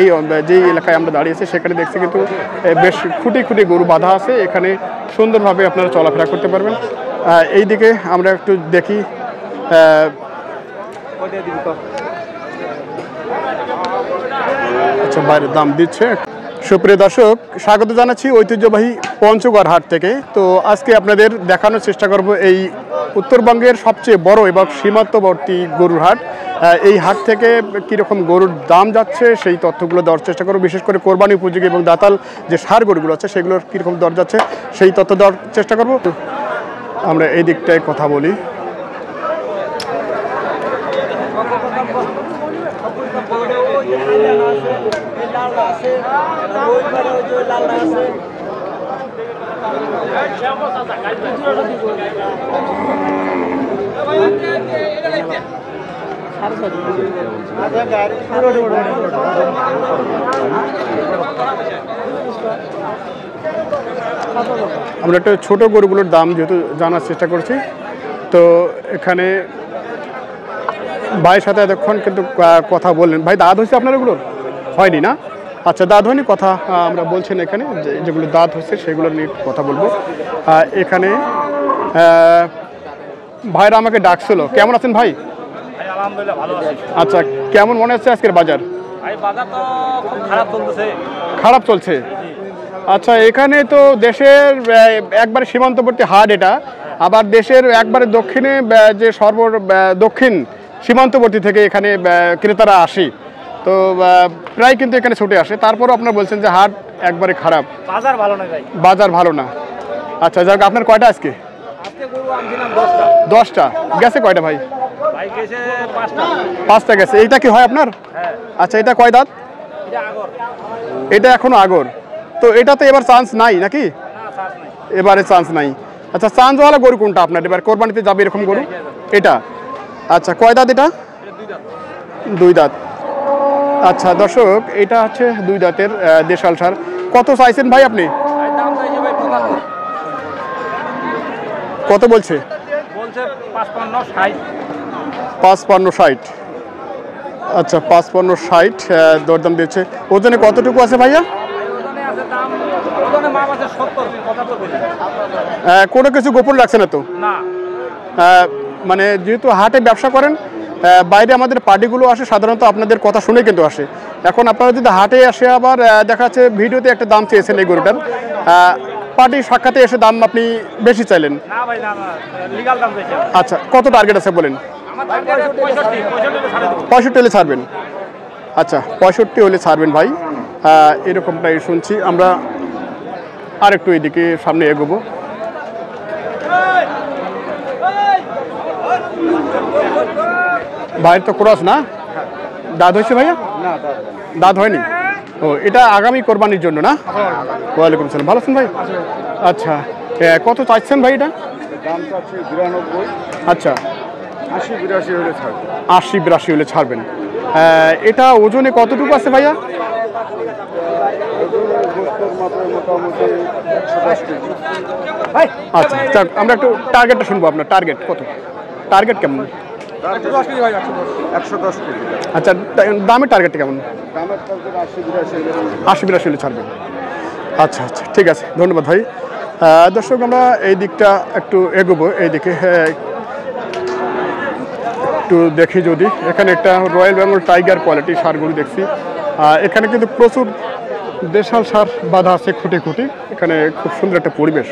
এই যেই এলাকায় আমরা দাঁড়িয়েছি সেখানে দেখছি কিন্তু বেশ খুঁটি খুঁটি গরু বাঁধা আছে। এখানে সুন্দরভাবে আপনারা চলাফেরা করতে পারবেন। এই দিকে আমরা একটু দেখি। আচ্ছা, বাইরের দাম দিচ্ছে। সুপ্রিয় দর্শক, স্বাগত জানাচ্ছি ঐতিহ্যবাহী পঞ্চগড় হাট থেকে। তো আজকে আপনাদের দেখানোর চেষ্টা করব এই উত্তরবঙ্গের সবচেয়ে বড় এবং সীমান্তবর্তী গরুর হাট। এই হাট থেকে কীরকম গরুর দাম যাচ্ছে সেই তথ্যগুলো দেওয়ার চেষ্টা করব। বিশেষ করে কোরবানি উপযোগী এবং দাতাল যে ষাঁড় গরুগুলো আছে সেগুলোর কীরকম দর যাচ্ছে সেই তথ্য দেওয়ার চেষ্টা করব। আমরা এই দিকটায় কথা বলি। আমরা একটা ছোট গরুগুলোর দাম যেহেতু জানার চেষ্টা করছি, তো এখানে ভাইয়ের সাথে এতক্ষণ কিন্তু কথা বললেন। ভাই, দাঁত হয়েছে আপনার ওগুলোর? হয়নি না? আচ্ছা, দাঁত হয়নি, কথা আমরা বলছেন এখানে যেগুলো দাঁত হচ্ছে সেগুলো নিয়ে কথা বলবো। এখানে ভাইরা আমাকে ডাকছিল। কেমন আছেন ভাই? আলহামদুলিল্লাহ ভালো আছি। আচ্ছা, কেমন মনে হচ্ছে আজকের বাজার? বাজার তো খুব খারাপ চলতেছে। খারাপ চলছে? আচ্ছা, এখানে তো দেশের একবারে সীমান্তবর্তী হাট এটা, আবার দেশের একবারে দক্ষিণে যে দক্ষিণ সীমান্তবর্তী থেকে এখানে ক্রেতারা আসে, তো প্রায় কিন্তু এখানে ছুটে আসে। তারপরও আপনারা বলছেন যে হাট একবারে খারাপ, বাজার ভালো না ভাই। বাজার ভালো না। আচ্ছা, যাক, আপনার কয়টা আজকে? আজকে গরু আনছিলাম 10টা। 10টা গেছে? কয়টা ভাই? ভাই গেছে 5টা। 5টা গেছে। এইটা কি হয় আপনার? হ্যাঁ। আচ্ছা, এটা কয় দাঁত? এটা আগর। এটা এখনো আগর। তো এটাতে এবার চান্স নাই নাকি? না, চান্স নাই। এবারে চান্স নাই। আচ্ছা, চান্সওয়ালা গরু কোনটা আপনার এবার কোরবানিতে যাবে এরকম গরু? এটা। আচ্ছা, কয় দাঁত এটা? 2 দাঁত। 2 দাঁত। আচ্ছা দর্শক, এটা হচ্ছে 2 দাঁতের দেশাল ষাঁড়। কত চাইছেন ভাই আপনি? ভাই দাম চাইছে ভাই 75। কত বলছে? বলছে 55 60। 55 60। আচ্ছা, 55 60 দরদাম দিচ্ছে। ওজনে কতটুকু আছে ভাইয়া? ওজনে আছে দাম, ওজনে মাপ আছে 70 75 বলে। কোনো কিছু গোপন রাখছে না তো? না। মানে যেহেতু হাটে ব্যবসা করেন, বাইরে আমাদের পার্টিগুলো আসে সাধারণত আপনাদের কথা শুনে কিন্তু আসে। এখন আপনারা যদি হাটে আসে আবার দেখা যাচ্ছে ভিডিওতে একটা দাম চেয়েছেন এই গরুটার, পার্টি সাক্ষাতে এসে দাম আপনি বেশি চাইলেন। না ভাই, না না, লিগ্যাল দাম চাইছে। আচ্ছা, কত টার্গেট আছে বলেন? আমার টার্গেট 65 হলে ছাড়ে দেব। 65 হলে ছাড়বেন? আচ্ছা, 65 হলে ছাড়বেন ভাই, এরকমটাই শুনছি আমরা। আর একটু এইদিকে সামনে এগোবো। ভাইয়ের তো ক্রস না? দাঁত হয়েছে ভাইয়া? না, দাঁত হয়নি। ও, এটা আগামী কোরবানির জন্য না? ওয়ালাইকুম আসসালাম। ভালো আছেন ভাই? আচ্ছা, কত চাইছেন ভাই এটা? দাম চাচ্ছে 92। আচ্ছা, 80 82 হলে ছাড়বে। 80 82 হলে ছাড়বেন। এটা ওজনে কতটুকু আছে ভাইয়া? মোটামুটি 110 কেজি। আচ্ছা, যাক, আমরা একটু টার্গেটটা শুনবো। আপনার টার্গেট কত? টার্গেট কেমন? 110 কেজি ভাই। 110 কেজি। আচ্ছা, দামের টার্গেটটা কেমন? দামের টার্গেট 80 82 হলে। 80 82 হলে ছাড়বেন। আচ্ছা আচ্ছা, ঠিক আছে, ধন্যবাদ ভাই। দর্শক, আমরা এই দিকটা একটু এগোবো। এইদিকে একটু দেখি যদি এখানে একটা রয়্যাল বেঙ্গল টাইগার কোয়ালিটি ষাঁড়গুলো দেখছি। এখানে কিন্তু প্রচুর দেশাল ষাঁড় বাঁধা আছে খুঁটি খুঁটি। এখানে খুব সুন্দর একটা পরিবেশ।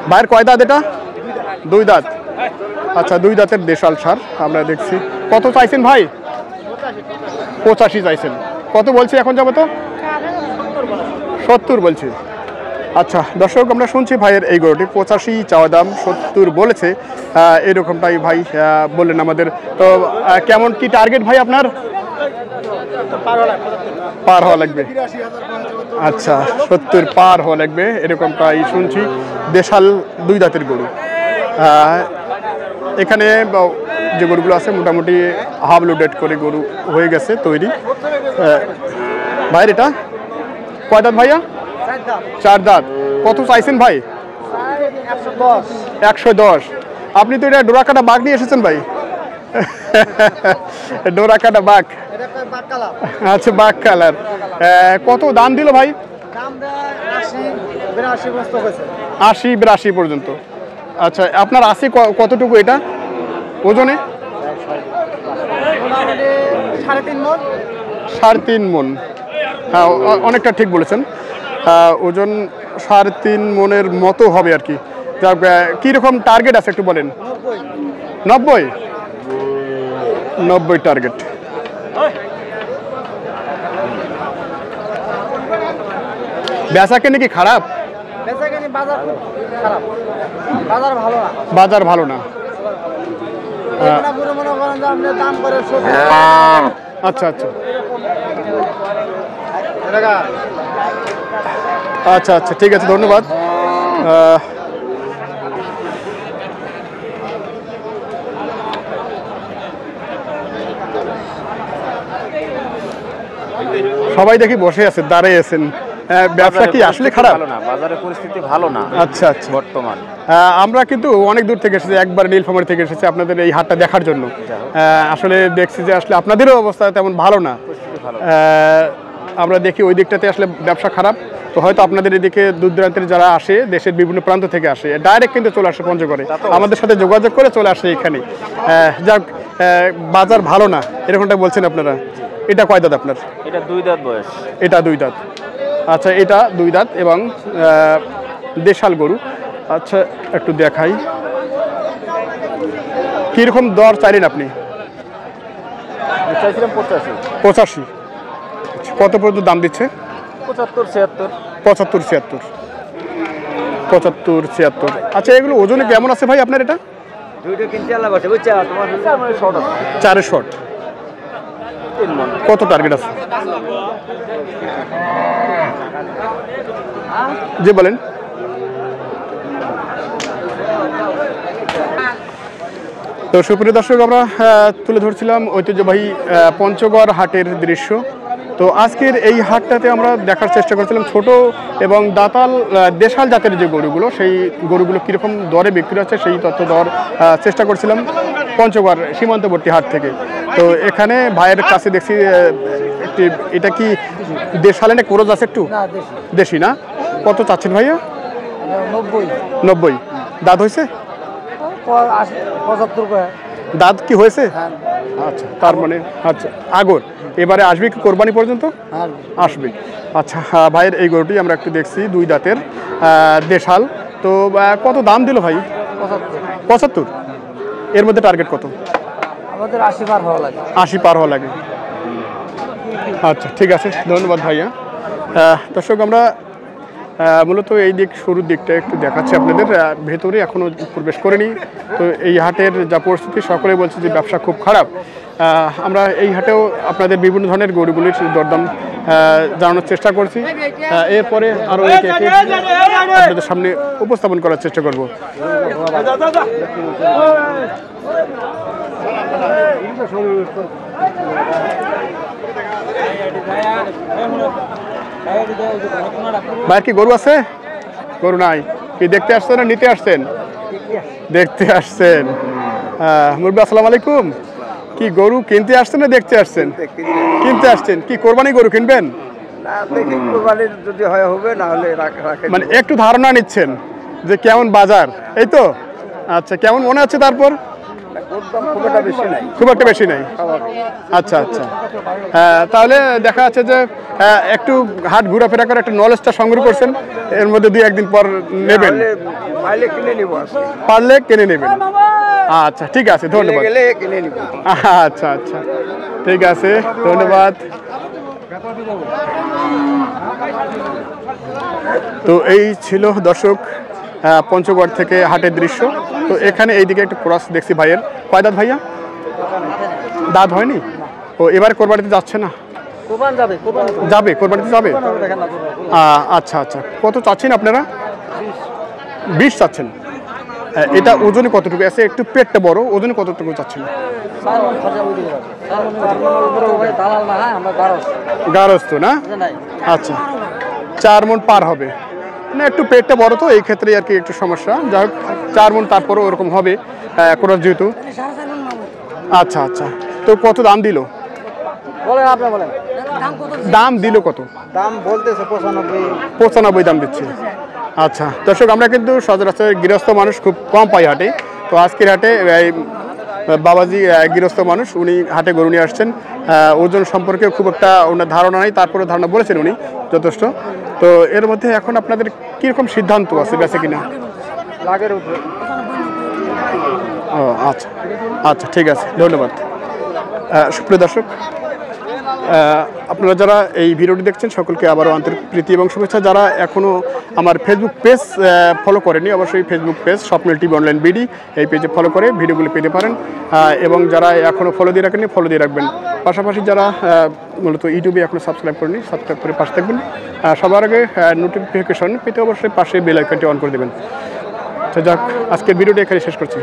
ভাইয়ের কয় দাঁত এটা? 2 দাঁত। আচ্ছা, 2 দাঁতের দেশাল ষাঁড় আমরা দেখছি। কত চাইছেন ভাই? 85 চাইছেন। কত বলছি এখন যাবো তো? 70 বলছি। আচ্ছা দর্শক, আমরা শুনছি ভাইয়ের এই গরুটি 85 চাওয়া দাম, 70 বলেছে। এরকমটাই ভাই বললেন আমাদের। তো কেমন কি টার্গেট ভাই আপনার? পার হওয়া লাগবে। আচ্ছা, 70 পার হওয়া লাগবে এরকমটাই শুনছি। দেশাল 2 দাঁতের গরু। এখানে যে গরুগুলো আছে মোটামুটি হাফ লোডেড করে গরু হয়ে গেছে তৈরি। ভাইয়ের এটা কয় দাঁত ভাইয়া? 4 দাঁত। কত চাইছেন ভাই? 110। আপনি তো এটা ডোরাকাটা বাঘ নিয়ে এসেছেন ভাই। ডোরাকাটা বাঘ, আচ্ছা বাঘ কালার। কত দাম দিল ভাই? 80-82 পর্যন্ত। আচ্ছা আপনার আছে কতটুকু এটা ওজনে? 3.5 মন। হ্যাঁ অনেকটা ঠিক বলেছেন, ওজন 3.5 মনের মতো হবে আর কি। কীরকম টার্গেট আছে একটু বলেন। 90 টার্গেট। বেচাকেনি কি খারাপ? বাজার ভালো না। আচ্ছা আচ্ছা আচ্ছা আচ্ছা ঠিক আছে, ধন্যবাদ। সবাই দেখি বসে আছে, দাঁড়িয়ে আছেন। ব্যবসা কি আসলে খারাপ? ভালো না, বাজারের পরিস্থিতি ভালো না। আচ্ছা আচ্ছা। বর্তমান আমরা কিন্তু অনেক দূর থেকে এসেছি, একবার নীলফামারী থেকে এসেছি আপনাদের এই হাটটা দেখার জন্য। আসলে দেখছি যে আসলে আপনাদেরও অবস্থা তেমন ভালো না। আমরা দেখি ওই দিকটাতে আসলে ব্যবসা খারাপ, তো হয়তো আপনাদের এদিকে দূর দূরান্তের যারা আসে দেশের বিভিন্ন প্রান্ত থেকে আসে ডাইরেক্ট কিন্তু চলে আসে পঞ্চগড়ে, আমাদের সাথে যোগাযোগ করে চলে আসে এখানে। যাক বাজার ভালো না এরকমটা বলছেন আপনারা। এটা কয় দাঁত আপনার? এটা 2 দাঁত বয়স। এটা 2 দাঁত। আচ্ছা এটা 2 দাঁত এবং দেশাল গরু। আচ্ছা একটু দেখাই কীরকম দর চাইলেন আপনি? চাইছিলাম 85। কত পর্যন্ত দাম দিচ্ছে? 75-76। আচ্ছা এগুলো ওজনে কেমন আছে ভাই আপনার? এটা দুইটা কিনতে আলাদা আছে বুঝছো, তোমার মানে শর্ট আছে। 4 শর্ট। কত টার্গেট আছে? জি বলেন। তো সুপ্রিয় দর্শক, আমরা তুলে ধরছিলাম ঐতিহ্যবাহী পঞ্চগড় হাটের দৃশ্য। তো আজকের এই হাটটাতে আমরা দেখার চেষ্টা করছিলাম ছোট এবং দাতাল দেশাল জাতের যে গরুগুলো, সেই গরুগুলো কীরকম দরে বিক্রি হচ্ছে সেই তথ্য দেওয়ার চেষ্টা করছিলাম পঞ্চগড় সীমান্তবর্তী হাট থেকে। তো এখানে ভাইয়ের কাছে দেখছি একটি, এটা কি দেশালে না ক্রোজ আছে? একটু দেশি না? কত চাচ্ছেন ভাইয়া? 90। দাঁত হয়েছে? 75। দাঁত কি হয়েছে? আচ্ছা তার মানে আচ্ছা আগর এবারে আসবে কি কোরবানি পর্যন্ত? আসবে। আচ্ছা ভাইয়ের এই গরুটি আমরা একটু দেখছি 2 দাঁতের দেশাল। তো কত দাম দিল ভাই? 75। এর মধ্যে টার্গেট কত? আমাদের 80 পার হওয়া লাগে। 80 পার হওয়া লাগে। আচ্ছা ঠিক আছে, ধন্যবাদ ভাইয়া। দর্শক আমরা মূলত এই দিক শুরুর দিকটা একটু দেখাচ্ছি আপনাদের, ভেতরে এখনও প্রবেশ করিনি। তো এই হাটের যা পরিস্থিতি সকলেই বলছে যে ব্যবসা খুব খারাপ। আমরা এই হাটেও আপনাদের বিভিন্ন ধরনের গরুগুলির দরদাম জানানোর চেষ্টা করছি। এরপরে আরও আপনাদের সামনে উপস্থাপন করার চেষ্টা করব। ভাইয়ের কি গরু আছে? গরু নাই। কি দেখতে আসছেন না নিতে আসছেন? দেখতে আসছেন। মুরব্বী আসসালামু আলাইকুম। কি গরু কিনতে আসছেন না দেখতে আসছেন? কিনতে আসছেন। কি কোরবানি গরু কিনবেন? যদি হয় হবে, না হলে মানে একটু ধারণা নিচ্ছেন যে কেমন বাজার, এই তো? আচ্ছা কেমন মনে হচ্ছে তারপর? খুব একটা বেশি নাই। আচ্ছা আচ্ছা, তাহলে দেখা যাচ্ছে যে একটু হাট ঘোরাফেরা করে একটা নলেজটা সংগ্রহ করছেন, এর মধ্যে 2-1 দিন পর নেবেন, পারলে কিনে নেবেন। আচ্ছা ঠিক আছে, ধন্যবাদ। আচ্ছা আচ্ছা ঠিক আছে, ধন্যবাদ। তো এই ছিল দর্শক পঞ্চগড় থেকে হাটের দৃশ্য। তো এখানে এইদিকে একটা ক্রস দেখছি ভাইয়ের। কয় দাঁত ভাইয়া? দাঁত হয়নি। ও এবারে কোরবানিতে যাচ্ছে না? যাবে কোরবানিতে যাবে। আচ্ছা আচ্ছা, কত চাচ্ছেন আপনারা? 20 চাচ্ছেন। এটা ওজনে কতটুকু আছে? একটু পেটটা বড়, ওজনে কতটুকু চাচ্ছেন? গারস্থ না? আচ্ছা 4 মণ পার হবে। না একটু পেটটা বড় তো এই ক্ষেত্রে আর কি একটু সমস্যা। যাই হোক 4 মণ তারপরও ওরকম হবে ক্রস যেহেতু। আচ্ছা আচ্ছা, তো কত দাম দিল? বলেন আপনি বলেন। দাম দিল কত? দাম বলতেছে 95 দাম দিচ্ছে। আচ্ছা দর্শক, আমরা কিন্তু সচরাচর গৃহস্থ মানুষ খুব কম পাই হাটে। তো আজকের হাটে এই বাবাজি গৃহস্থ মানুষ, উনি হাটে গরু নিয়ে আসছেন। ওজন সম্পর্কে খুব একটা ওনার ধারণা নেই, তারপরে ধারণা বলেছেন উনি যথেষ্ট। তো এর মধ্যে এখন আপনাদের কীরকম সিদ্ধান্ত আছে বেঁচে কিনা? লাগের উপরে। ও আচ্ছা আচ্ছা, ঠিক আছে, ধন্যবাদ। সুপ্রিয় দর্শক, আপনারা যারা এই ভিডিওটি দেখছেন সকলকে আবারও আন্তরিক প্রীতি এবং শুভেচ্ছা। যারা এখনও আমার ফেসবুক পেজ ফলো করেনি, অবশ্যই ফেসবুক পেজ স্বপ্নিল টিভি অনলাইন বিডি, এই পেজে ফলো করে ভিডিওগুলো পেতে পারেন। এবং যারা এখনও ফলো দিয়ে রাখেননি, ফলো দিয়ে রাখবেন। পাশাপাশি যারা মূলত ইউটিউবে এখনও সাবস্ক্রাইব করেনি, সাবস্ক্রাইব করে পাশে থাকবেন। সবার আগে নোটিফিকেশন পেতে অবশ্যই পাশে বেল আইকনটি অন করে দেবেন। তো যাক, আজকের ভিডিওটি এখানে শেষ করছি।